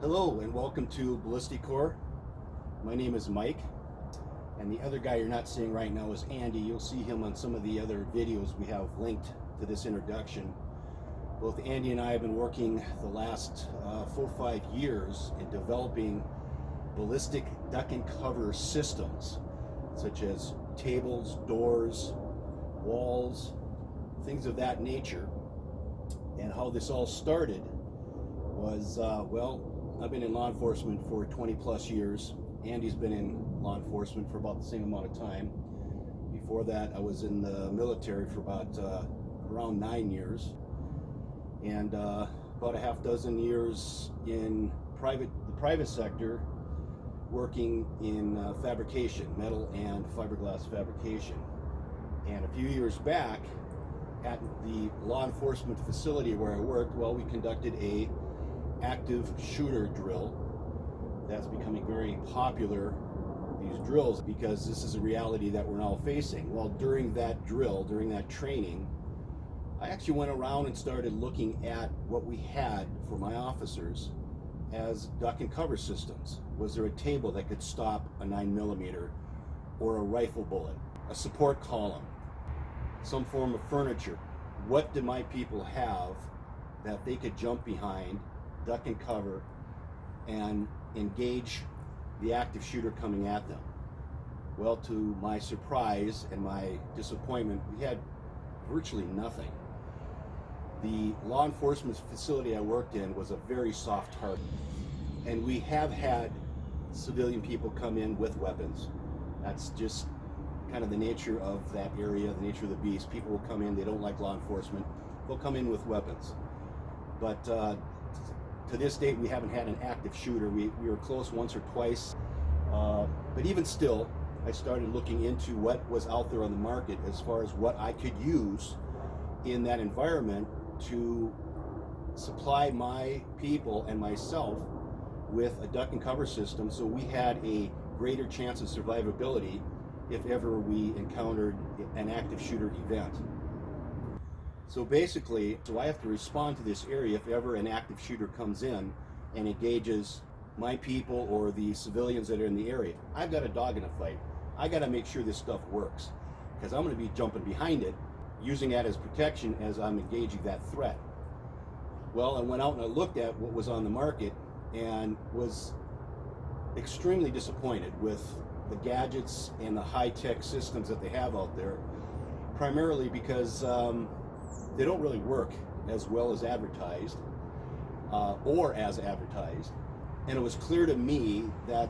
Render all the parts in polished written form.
Hello and welcome to Ballistic Core. My name is Mike, and the other guy you're not seeing right now is Andy. You'll see him on some of the other videos we have linked to this introduction. Both Andy and I have been working the last 4 or 5 years in developing ballistic duck and cover systems, such as tables, doors, walls, things of that nature. And how this all started was, I've been in law enforcement for 20 plus years. Andy's been in law enforcement for about the same amount of time. Before that, I was in the military for about around 9 years, and about a half dozen years in the private sector, working in fabrication, metal and fiberglass fabrication. And a few years back, at the law enforcement facility where I worked, we conducted a active shooter drill. That's becoming very popular, these drills, because this is a reality that we're now facing. Well, during that drill, during that training, I actually went around and started looking at what we had for my officers as duck and cover systems. Was there a table that could stop a 9mm or a rifle bullet, a support column, some form of furniture? What did my people have that they could jump behind, duck and cover, and engage the active shooter coming at them? Well, to my surprise and my disappointment, we had virtually nothing. The law enforcement facility I worked in was a very soft target, and we have had civilian people come in with weapons. That's just kind of the nature of that area, the nature of the beast. People will come in, they don't like law enforcement, they'll come in with weapons. But to this date, we haven't had an active shooter. We were close once or twice, but even still, I started looking into what was out there on the market as far as what I could use in that environment to supply my people and myself with a duck and cover system, so we had a greater chance of survivability if ever we encountered an active shooter event. So basically, I have to respond to this area if ever an active shooter comes in and engages my people or the civilians that are in the area. I've got a dog in a fight. I got to make sure this stuff works, because I'm going to be jumping behind it, using that as protection as I'm engaging that threat. Well, I went out and I looked at what was on the market and was extremely disappointed with the gadgets and the high-tech systems that they have out there, primarily because they don't really work as well as advertised, or as advertised. And it was clear to me that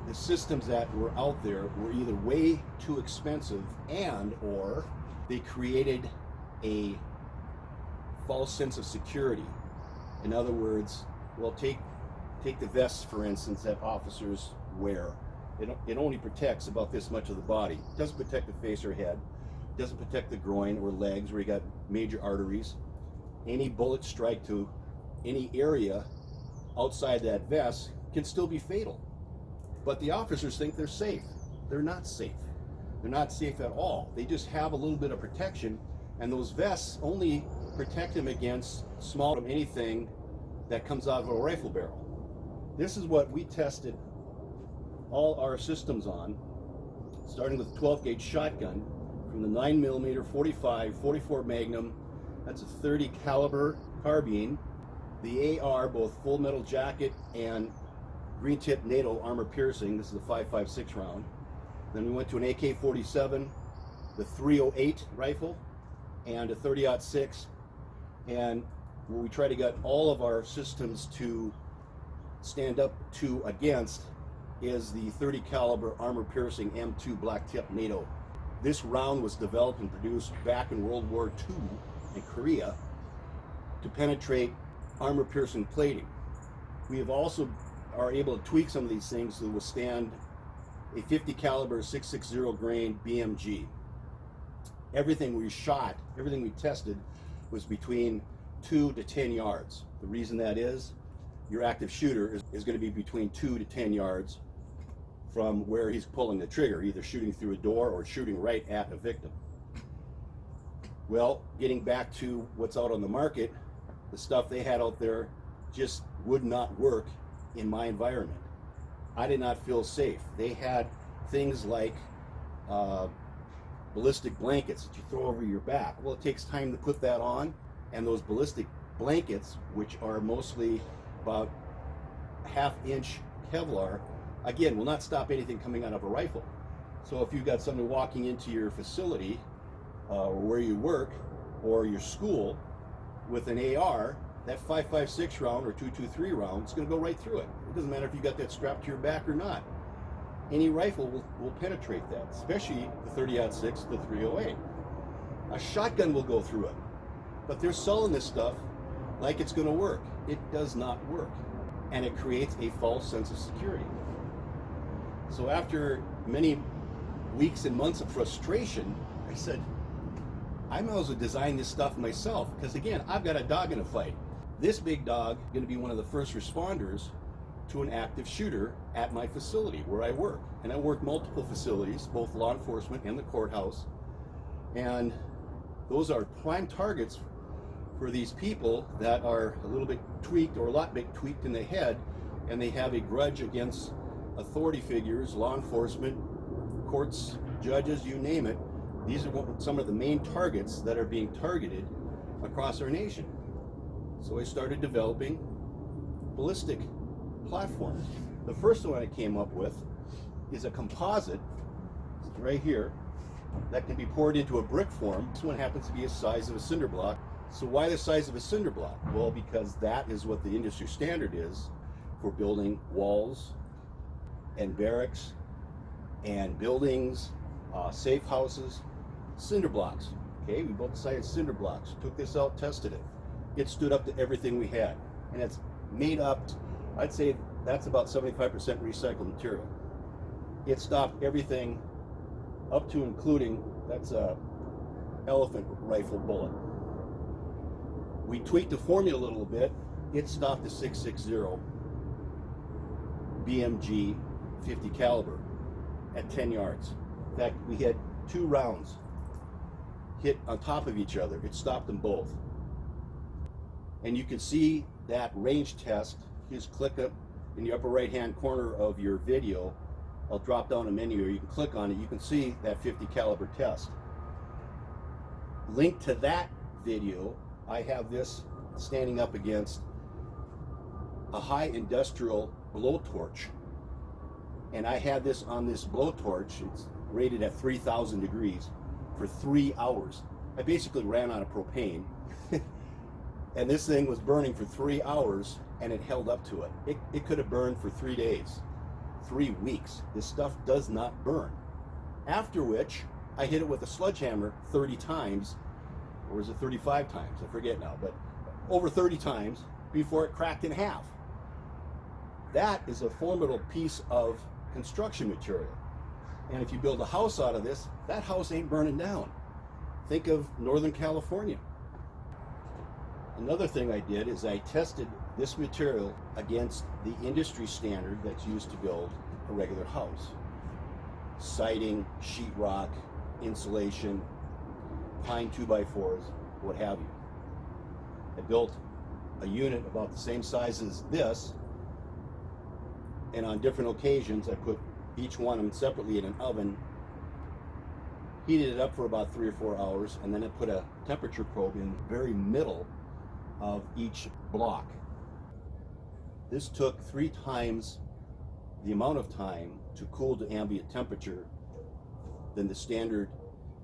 the systems that were out there were either way too expensive, and or they created a false sense of security. In other words, well, take the vests, for instance, that officers wear. It only protects about this much of the body. It doesn't protect the face or head. It doesn't protect the groin or legs where you got major arteries. Any bullet strike to any area outside that vest can still be fatal. But the officers think they're safe. They're not safe. They're not safe at all. They just have a little bit of protection, and those vests only protect them against small from anything that comes out of a rifle barrel. This is what we tested all our systems on, starting with a 12 gauge shotgun from the 9mm, 45, 44 Magnum. That's a 30 caliber carbine. The AR, both full metal jacket and green tip NATO armor piercing. This is a 5.56 round. Then we went to an AK-47, the 308 rifle, and a 30-06. And where we try to get all of our systems to stand up to against is the 30 caliber armor piercing M2 black tip NATO. This round was developed and produced back in World War II in Korea to penetrate armor piercing plating. We have also are able to tweak some of these things to withstand a 50 caliber 6.60 grain BMG. Everything we shot, everything we tested was between 2 to 10 yards. The reason that is, your active shooter is going to be between 2 to 10 yards from where he's pulling the trigger, either shooting through a door or shooting right at a victim. Well, getting back to what's out on the market, the stuff they had out there just would not work in my environment. I did not feel safe. They had things like ballistic blankets that you throw over your back. Well, it takes time to put that on, and those ballistic blankets, which are mostly about half-inch Kevlar, again, will not stop anything coming out of a rifle. So if you've got somebody walking into your facility or where you work or your school with an AR, that 5.56 round or 2.23 round is going to go right through it. It doesn't matter if you got that strapped to your back or not. Any rifle will penetrate that, especially the 30-06, the 308. A shotgun will go through it. But they're selling this stuff like it's going to work. It does not work. And it creates a false sense of security. So after many weeks and months of frustration, I said, I might as well design this stuff myself, because again, I've got a dog in a fight. This big dog is going to be one of the first responders to an active shooter at my facility where I work. And I work multiple facilities, both law enforcement and the courthouse. And those are prime targets for these people that are a little bit tweaked or a lot bit tweaked in the head, and they have a grudge against authority figures, law enforcement, courts, judges, you name it. These are some of the main targets that are being targeted across our nation. So I started developing ballistic platforms. The first one I came up with is a composite right here that can be poured into a brick form. This one happens to be the size of a cinder block. So why the size of a cinder block? Well, because that is what the industry standard is for building walls and barracks and buildings, safe houses, cinder blocks. Okay, we both decided cinder blocks. Took this out, tested it. It stood up to everything we had. And it's made up, I'd say that's about 75% recycled material. It stopped everything up to including, that's a elephant rifle bullet. We tweaked the formula a little bit. It stopped the 6.60 BMG 50 caliber at 10 yards. In fact, we had 2 rounds hit on top of each other. It stopped them both. And you can see that range test. Just click up in the upper right hand corner of your video. I'll drop down a menu, or you can click on it. You can see that 50 caliber test. Linked to that video, I have this standing up against a high industrial blowtorch. And I had this on this blowtorch. It's rated at 3,000 degrees for 3 hours. I basically ran out of propane. And this thing was burning for 3 hours, and it held up to it. It could have burned for 3 days, 3 weeks. This stuff does not burn. After which, I hit it with a sledgehammer 30 times, or was it 35 times? I forget now, but over 30 times before it cracked in half. That is a formidable piece of construction material. And if you build a house out of this, that house ain't burning down. Think of Northern California. Another thing I did is I tested this material against the industry standard that's used to build a regular house. Siding, sheetrock, insulation, pine 2x4s, what have you. I built a unit about the same size as this, and on different occasions I put each one of them separately in an oven, heated it up for about 3 or 4 hours, and then I put a temperature probe in the very middle of each block. This took 3 times the amount of time to cool to ambient temperature than the standard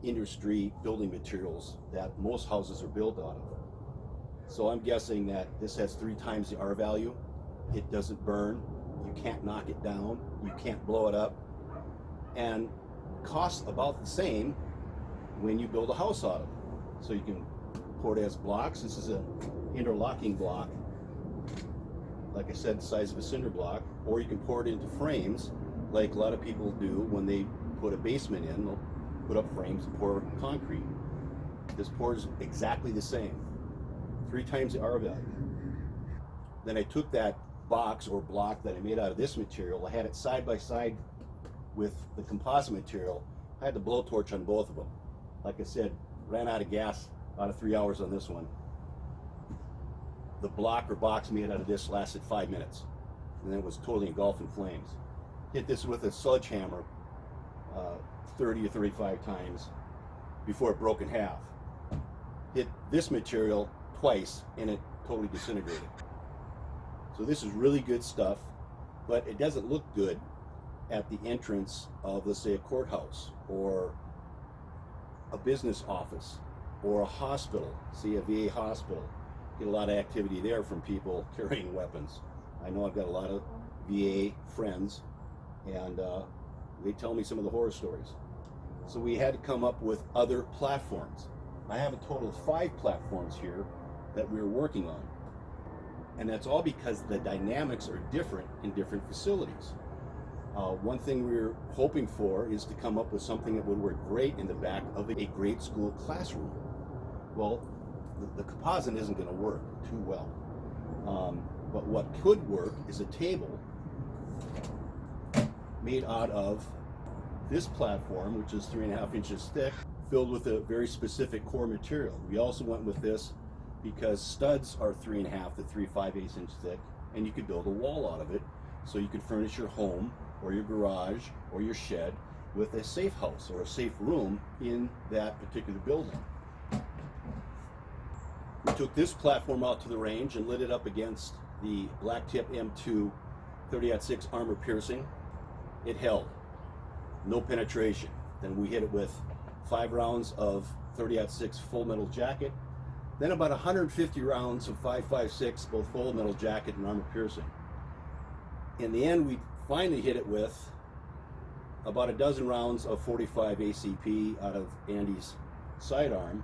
industry building materials that most houses are built out of. So I'm guessing that this has 3 times the R value. It doesn't burn. You can't knock it down. You can't blow it up. And costs about the same when you build a house out of it. So you can pour it as blocks. This is an interlocking block, like I said, the size of a cinder block, or you can pour it into frames like a lot of people do when they put a basement in. They'll put up frames and pour concrete. This pours exactly the same, 3 times the R value. Then I took that box or block that I made out of this material, I had it side by side with the composite material. I had the blowtorch on both of them. Like I said, ran out of gas out of 3 hours on this one. the block or box made out of this lasted 5 minutes, and then it was totally engulfed in flames. Hit this with a sledgehammer 30 or 35 times before it broke in half. Hit this material twice and it totally disintegrated. So this is really good stuff, but it doesn't look good at the entrance of, let's say, a courthouse or a business office or a hospital, say a VA hospital. Get a lot of activity there from people carrying weapons. I know I've got a lot of VA friends, and they tell me some of the horror stories. So we had to come up with other platforms. I have a total of 5 platforms here that we're working on. And that's all because the dynamics are different in different facilities. One thing we're hoping for is to come up with something that would work great in the back of a grade school classroom. Well, the composite isn't going to work too well. But what could work is a table made out of this platform, which is 3.5 inches thick, filled with a very specific core material. We also went with this because studs are 3.5 to 3/5 inch thick, and you could build a wall out of it, so you could furnish your home or your garage or your shed with a safe house or a safe room in that particular building. We took this platform out to the range and lit it up against the Blacktip M2 30-06 armor piercing. It held, no penetration. Then we hit it with 5 rounds of 30-06 full metal jacket, then about 150 rounds of 5.56, both full metal jacket and armor piercing. In the end, we finally hit it with about a dozen rounds of 45 ACP out of Andy's sidearm.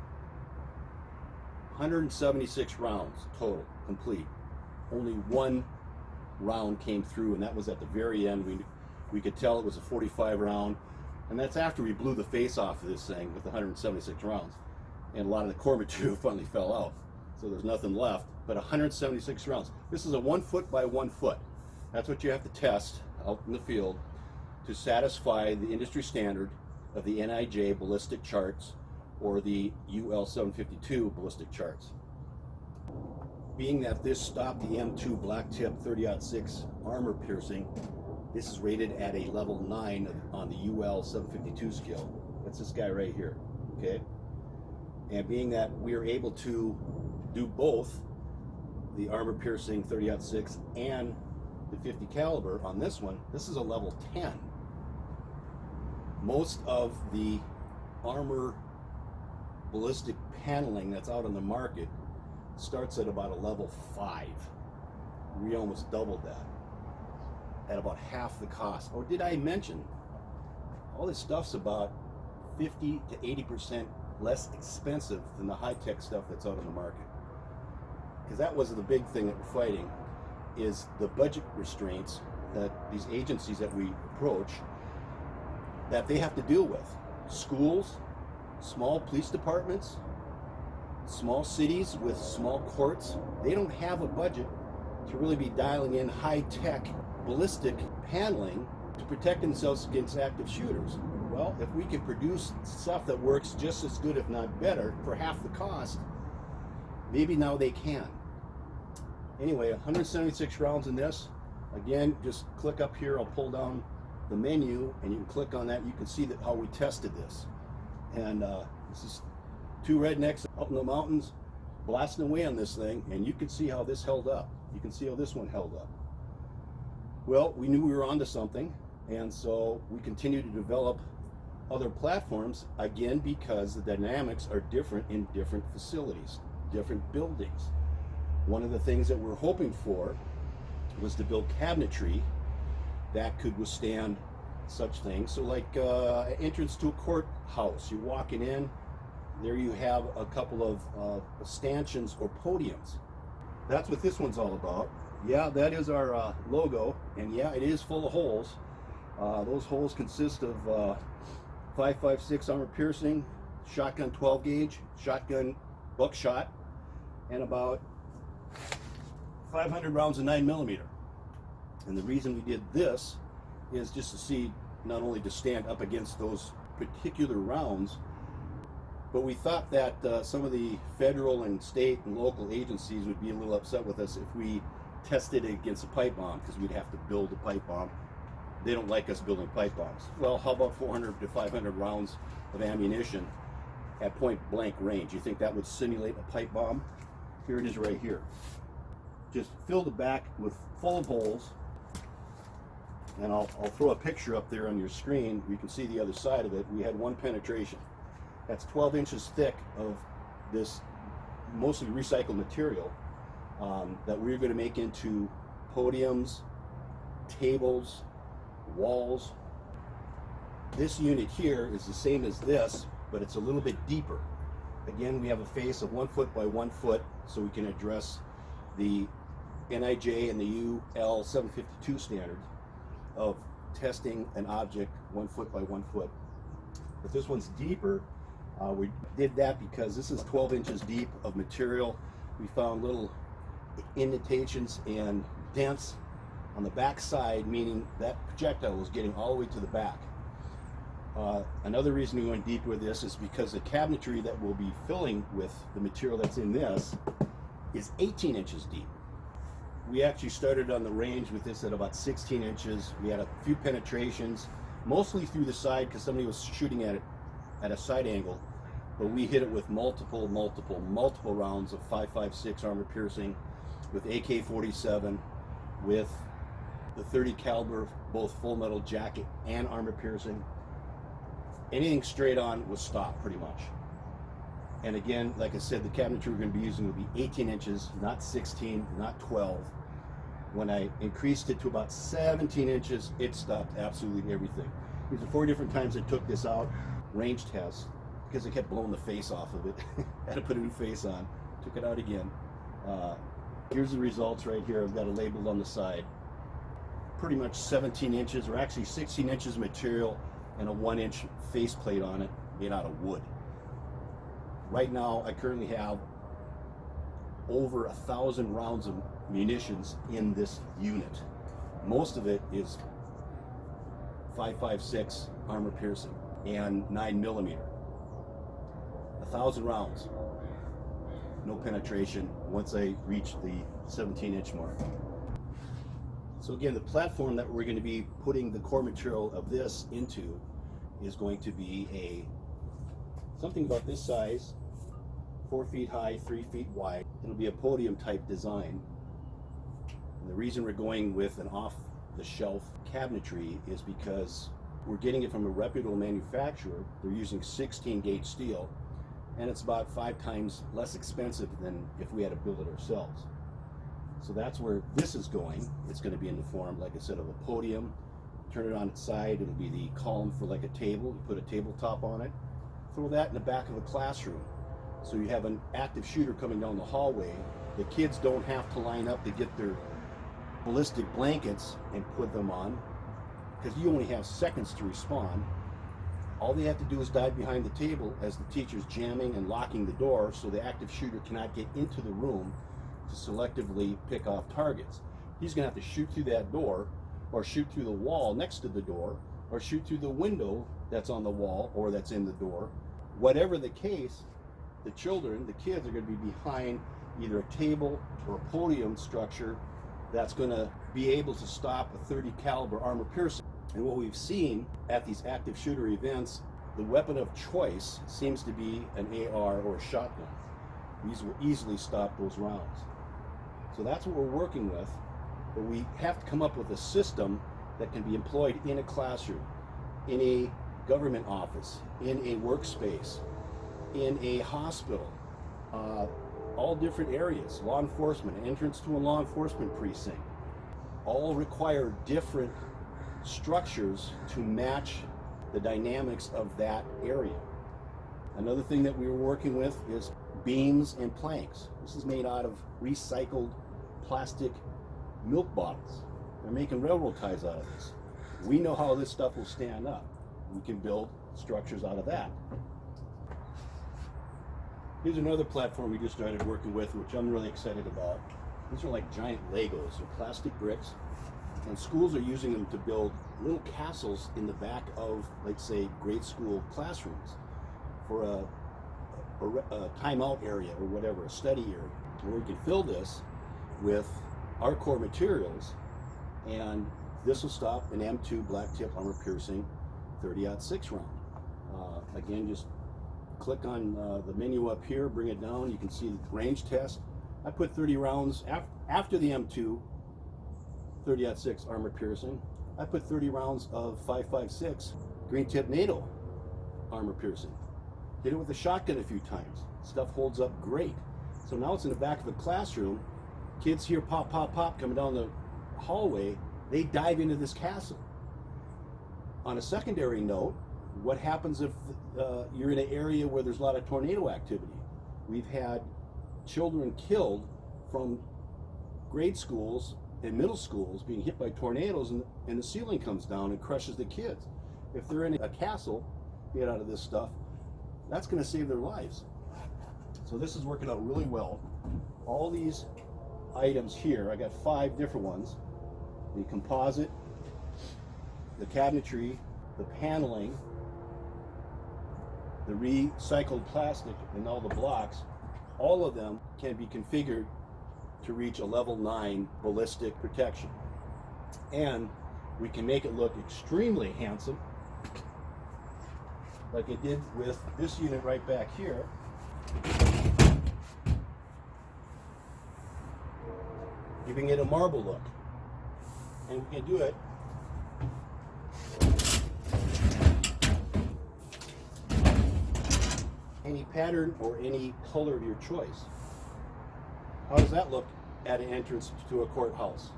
176 rounds total, complete. Only 1 round came through, and that was at the very end. We could tell it was a 45 round, and that's after we blew the face off of this thing with 176 rounds. And a lot of the core material finally fell out, so there's nothing left, but 176 rounds. This is a 1 foot by 1 foot. That's what you have to test out in the field to satisfy the industry standard of the NIJ ballistic charts or the UL 752 ballistic charts. Being that this stopped the M2 Blacktip 30-06 armor piercing, this is rated at a level 9 on the UL 752 scale. That's this guy right here, okay? And being that we are able to do both the armor piercing 30-06 and the 50 caliber on this one, this is a level 10. Most of the armor ballistic paneling that's out on the market starts at about a level 5. We almost doubled that at about half the cost. Oh, did I mention all this stuff's about 50 to 80% less expensive than the high-tech stuff that's out on the market? Because that was the big thing that we're fighting, is the budget restraints that these agencies that we approach, that they have to deal with. Schools, small police departments, small cities with small courts, they don't have a budget to really be dialing in high-tech ballistic paneling to protect themselves against active shooters. Well, if we can produce stuff that works just as good, if not better, for half the cost, maybe now they can. Anyway, 176 rounds in this. Again, just click up here, I'll pull down the menu, and you can click on that. You can see that how we tested this. And this is 2 rednecks up in the mountains blasting away on this thing, and you can see how this held up. You can see how this one held up. Well, we knew we were onto something, and so we continued to develop other platforms, again, because the dynamics are different in different facilities, different buildings. One of the things that we're hoping for was to build cabinetry that could withstand such things. So like entrance to a courthouse, you're walking in, there you have a couple of stanchions or podiums. That's what this one's all about. Yeah, that is our logo, and yeah, it is full of holes. Those holes consist of 5.56 armor piercing, shotgun 12 gauge, shotgun buckshot, and about 500 rounds of 9mm. And the reason we did this is just to see, not only to stand up against those particular rounds, But we thought that some of the federal and state and local agencies would be a little upset with us if we tested it against a pipe bomb, because we'd have to build a pipe bomb. They don't like us building pipe bombs. Well, how about 400 to 500 rounds of ammunition at point blank range? You think that would simulate a pipe bomb? Here it is right here. Just fill the back with full of holes, and I'll throw a picture up there on your screen. You can see the other side of it. We had one penetration. That's 12 inches thick of this mostly recycled material that we're going to make into podiums, tables, walls. This unit here is the same as this, but it's a little bit deeper. Again, we have a face of 1 foot by 1 foot, so we can address the NIJ and the UL 752 standard of testing an object 1 foot by 1 foot. But this one's deeper. We did that because this is 12 inches deep of material. We found little indentations and dents on the back side, meaning that projectile was getting all the way to the back. Another reason we went deeper with this is because the cabinetry that we'll be filling with the material that's in this is 18 inches deep. We actually started on the range with this at about 16 inches. We had a few penetrations, mostly through the side because somebody was shooting at it at a side angle, but we hit it with multiple rounds of 5.56 armor piercing, with AK-47, with the .30 caliber, both full metal jacket and armor piercing. Anything straight on was stopped pretty much. And again, like I said, the cabinetry we're going to be using will be 18 inches, not 16, not 12. When I increased it to about 17 inches, it stopped absolutely everything. These are 4 different times I took this out, range test, because I kept blowing the face off of it. Had to put a new face on, took it out again. Here's the results right here. I've got it labeled on the side. Pretty much 17 inches, or actually 16 inches of material and a 1-inch faceplate on it made out of wood. Right now, I currently have over 1,000 rounds of munitions in this unit. Most of it is 5.56 armor piercing and 9mm. 1,000 rounds, no penetration once I reach the 17-inch mark. So again, the platform that we're going to be putting the core material of this into is going to be something about this size, 4 feet high, 3 feet wide. It'll be a podium type design. And the reason we're going with an off-the-shelf cabinetry is because we're getting it from a reputable manufacturer. They're using 16-gauge steel, and it's about 5 times less expensive than if we had to build it ourselves. So that's where this is going. It's going to be in the form, like I said, of a podium. Turn it on its side, it'll be the column for like a table. You put a tabletop on it. Throw that in the back of a classroom. So you have an active shooter coming down the hallway. The kids don't have to line up to get their ballistic blankets and put them on, because you only have seconds to respond. All they have to do is dive behind the table as the teacher's jamming and locking the door, so the active shooter cannot get into the room to selectively pick off targets. He's going to have to shoot through that door, or shoot through the wall next to the door, or shoot through the window that's on the wall or that's in the door. Whatever the case, the children, the kids, are going to be behind either a table or a podium structure that's going to be able to stop a .30 caliber armor piercing. And what we've seen at these active shooter events, the weapon of choice seems to be an AR or a shotgun. These will easily stop those rounds. So that's what we're working with, but we have to come up with a system that can be employed in a classroom, in a government office, in a workspace, in a hospital, all different areas, law enforcement, entrance to a law enforcement precinct, all require different structures to match the dynamics of that area. Another thing that we were working with is beams and planks. This is made out of recycled plastic milk bottles. They're making railroad ties out of this. We know how this stuff will stand up. We can build structures out of that. Here's another platform we just started working with, which I'm really excited about. These are like giant Legos. They're plastic bricks, and schools are using them to build little castles in the back of, let's say, grade school classrooms for a timeout area or whatever, a study area, where we can fill this with our core materials, and this will stop an M2 black tip armor piercing 30-06 round. Again, just click on the menu up here, bring it down, you can see the range test. I put 30 rounds after the M2 30-06 armor piercing. I put 30 rounds of 5.56 green tip NATO armor piercing. Did it with a shotgun a few times. Stuff holds up great. So now it's in the back of the classroom. Kids hear pop, pop, pop coming down the hallway. They dive into this castle. On a secondary note, what happens if you're in an area where there's a lot of tornado activity? We've had children killed from grade schools and middle schools being hit by tornadoes, and the ceiling comes down and crushes the kids. If they're in a castle, get out of this stuff, that's going to save their lives. So this is working out really well. All these items here, I got 5 different ones. The composite, the cabinetry, the paneling, the recycled plastic, and all the blocks, all of them can be configured to reach a level 9 ballistic protection. And we can make it look extremely handsome, like it did with this unit right back here. Giving it a marble look. And we can do it any pattern or any color of your choice. How does that look at an entrance to a courthouse,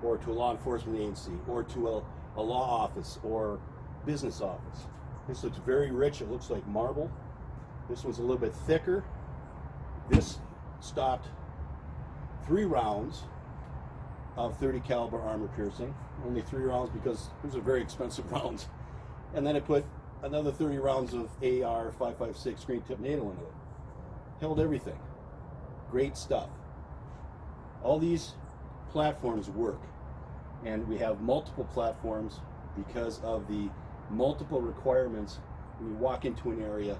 or to a law enforcement agency, or to a law office or business office? This looks very rich. It looks like marble. This one's a little bit thicker. This stopped 3 rounds of 30 caliber armor piercing. Only 3 rounds because those are very expensive rounds. And then I put another 30 rounds of AR 5.56 green tip NATO into it. Held everything. Great stuff. All these platforms work, and we have multiple platforms because of the multiple requirements. When you walk into an area,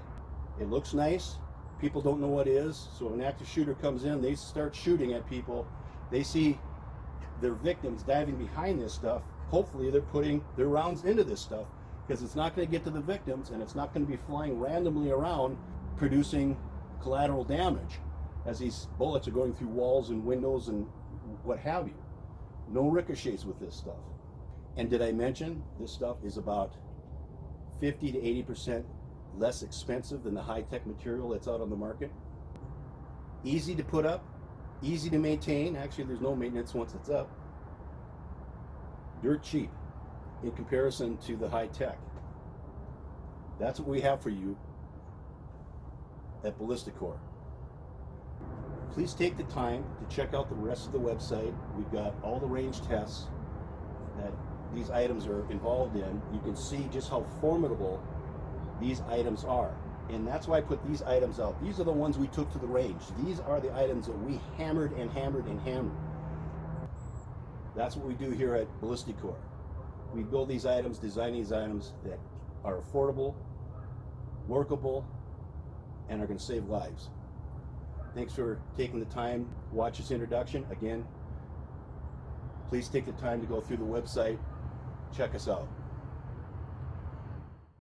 it looks nice, people don't know what it is, so an active shooter comes in, they start shooting at people, they see their victims diving behind this stuff. Hopefully they're putting their rounds into this stuff, because it's not going to get to the victims, and it's not going to be flying randomly around producing collateral damage as these bullets are going through walls and windows and what have you. No ricochets with this stuff. And did I mention this stuff is about 50 to 80% less expensive than the high-tech material that's out on the market? Easy to put up, easy to maintain. Actually, there's no maintenance once it's up. Dirt cheap in comparison to the high-tech. That's what we have for you at Ballisticore. Please take the time to check out the rest of the website. We've got all the range tests that these items are involved in. You can see just how formidable these items are. And that's why I put these items out. These are the ones we took to the range. These are the items that we hammered and hammered and hammered. That's what we do here at Ballisticore. We build these items, design these items that are affordable, workable, and are going to save lives. Thanks for taking the time to watch this introduction. Again, please take the time to go through the website, check us out.